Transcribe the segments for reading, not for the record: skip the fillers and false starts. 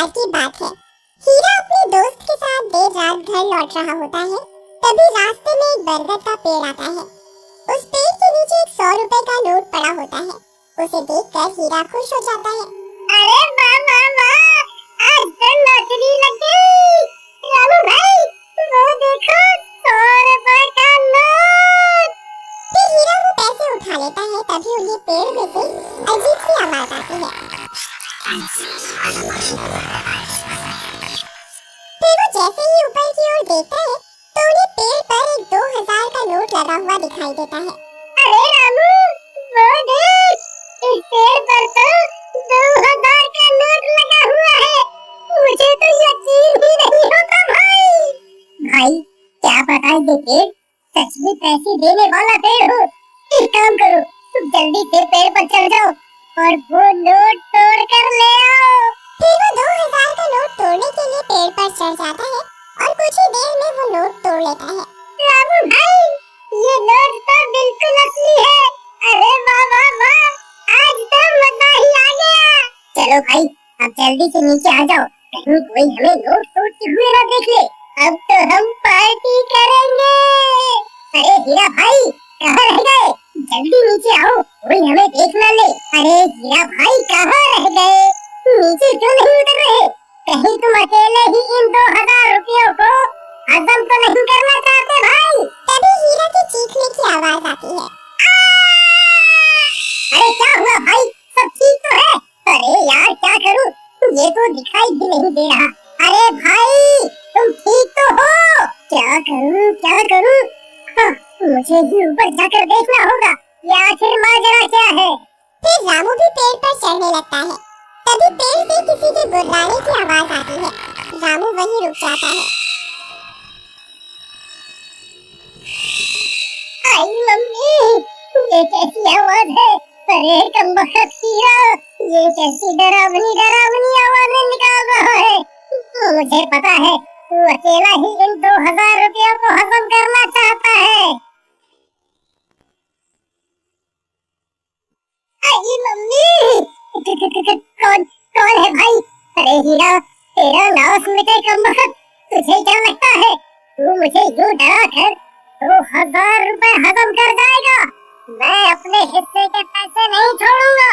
बार की बात है। हीरा अपने दोस्त के साथ देर रात घर लौट रहा होता है। तभी रास्ते में एक बरगद का पेड़ आता है। उस पेड़ के नीचे एक 100 रुपए का नोट पड़ा होता है। उसे देखकर हीरा खुश हो जाता है। अरे वाह वाह वाह, आज तो लॉटरी लग गई। रामू भाई, वो देखो 100 रुपए का नोट। फिर हीरा वो पैसे उठा लेता है। तभी उन्हें पेड़ में से अजीब सी आवाज आती है। फिर वो जैसे ही ऊपर की ओर देखता है तो उन्हें पेड़ पर एक 2000 का नोट लगा हुआ दिखाई देता है। अरे रामू, वो देख, इस पेड़ पर तो 2000 का नोट लगा हुआ है। मुझे तो यकीन ही नहीं होता भाई। भाई, क्या पता ये पेड़ सच में पैसे देने वाला पेड़ हो। एक काम करो, तुम जल्दी से पेड़ पर चढ़ जाओ और वो नोट तोड़ कर ले आओ। फिर वो 2000 का नोट तोड़ने के लिए पेड़ पर चढ़ जाता है और कुछ ही देर में वो नोट तोड़ लेता है। रामू भाई, ये नोट तो बिल्कुल असली है। अरे वाह वाह वाह, आज तो मजा ही आ गया। चलो भाई, अब जल्दी से नीचे आ जाओ, कहीं कोई हमें नोट तोड़ते हुए ना देख ले। अब तो हम पार्टी करेंगे। अरे हीरा भाई, कहाँ रह गए? जल्दी नीचे आओ, कोई हमें देख ना ले। अरे हीरा भाई, कहाँ रह गए? नीचे क्यों नहीं उतर रहे? कहीं तुम अकेले ही इन 2000 रुपयों को हजम तो नहीं करना चाहते भाई? तभी हीरा के चीखने की आवाज आती है। अरे क्या हुआ भाई, सब ठीक तो है? अरे यार, क्या करूं, ये तो दिखाई भी नहीं दे रहा। अरे भाई, तुम ठीक तो हो? क्या करूं क्या करूं? हाँ, मुझे ही ऊपर जाकर देखना होगा, ये आखिर माजरा क्या है। फिर रामू भी पेड़ पर चढ़ने लगता है। तभी पेड़ से किसी के गुर्राने की आवाज आती है। रामू वहीं रुक जाता है। आई मम्मी, ये कैसी आवाज है? अरे कमबख्त हीरा, ये कैसी डरावनी डरावनी आवाजें निकाल रहा है? मुझे पता है, तू अकेला ही इन 2000 रुपयों को हजम करना चाहता है। आई मम्मी, कौन कौन है भाई? अरे हीरा, तेरा नाम सुनकर कमबख्त, तुझे क्या लगता है तू मुझे यूं डरा कर 2000 रुपए हजम कर जाएगा? मैं अपने हिस्से के पैसे नहीं छोड़ूंगा।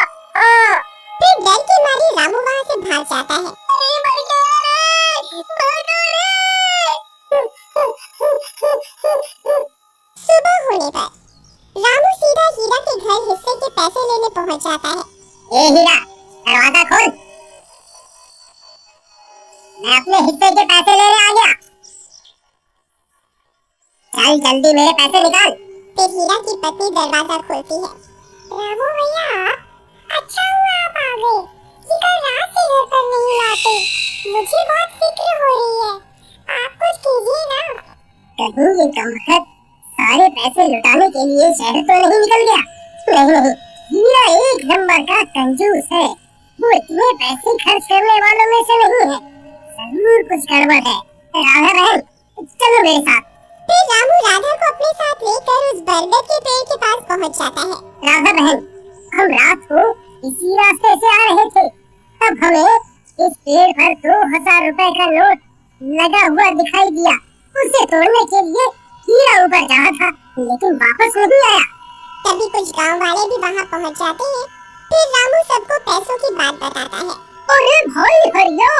फिर डर के मारे रामू वहाँ से भाग जाता है। अरे मर गया रे, मर गया रे। सुबह होने पर रामू सीधा हीरा के घर हिस्से के पैसे लेने पहुँच जाता है। ए हीरा, दरवाजा खोल, मैं अपने हिस्से के पैसे लेने आ गया। चल जल्दी मेरे पैसे निकाल। फिर हीरा की पत्नी दरवाजा खोलती है। रामू भैया, अच्छा हुआ आप आ गए। ये कल रात से घर पर नहीं लाते, मुझे बहुत फिक्र हो रही है। आप कुछ कीजिए ना। कहीं ये कमबख्त सारे पैसे लुटाने के लिए शहर तो नहीं निकल गया? नहीं नहीं, हीरा एक नंबर का कंजूस है। वो इतने पैसे खर्च करने वालों में से नहीं है। जरूर कुछ गड़बड़ है। राधा बहन, चलो मेरे साथ। फिर रामू राधा को अपने साथ लेकर उस बरगद के पेड़ के पास पहुंच जाता है। राधा बहन, हम रात को इसी रास्ते से आ रहे थे, तब हमें इस पेड़ पर 2000 रुपए का नोट लगा हुआ दिखाई दिया। उसे तोड़ने के लिए हीरा ऊपर चढ़ा था, लेकिन वापस नहीं आया। तभी कुछ गांव वाले भी वहां पहुंच जाते हैं। फिर रामू सबको पैसों की बात बताता है। अरे भाई हरिया,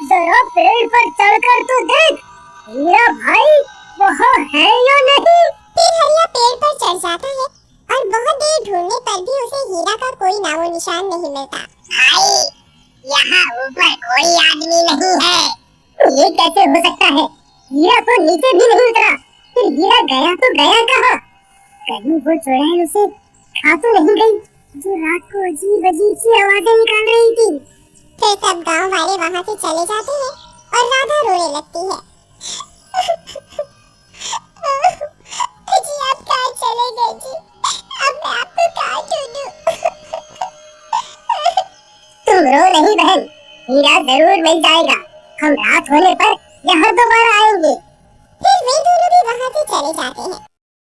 जरा पेड़ पर चढ़कर तो देख, हीरा भाई वहाँ है या नहीं? फिर हरिया पेड़ पर चढ़ जाता है और बहुत देर ढूंढने पर भी उसे हीरा का कोई नामो निशान नहीं मिलता। भाई, यहाँ ऊपर कोई आदमी नहीं है। ये कैसे हो सकता है? हीरा तो नीचे भी नहीं उतरा, फिर हीरा गया तो गया कहाँ? कहीं वो चुड़ैल उसे खा तो नहीं गई, जो रात को अजीब अजीब सी आवाजें निकाल रही थी। फिर सब गांव वाले वहां से चले जाते हैं और राधा रोने लगती है। जी आप कहाँ चले गए जी? अब मैं आपको कहाँ ढूंढूं? तुम रो नहीं बहन, हीरा जरूर मिल जाएगा। हम रात होने पर यहाँ दोबारा आएंगे। फिर वे दोनों भी वहाँ से चले जाते हैं।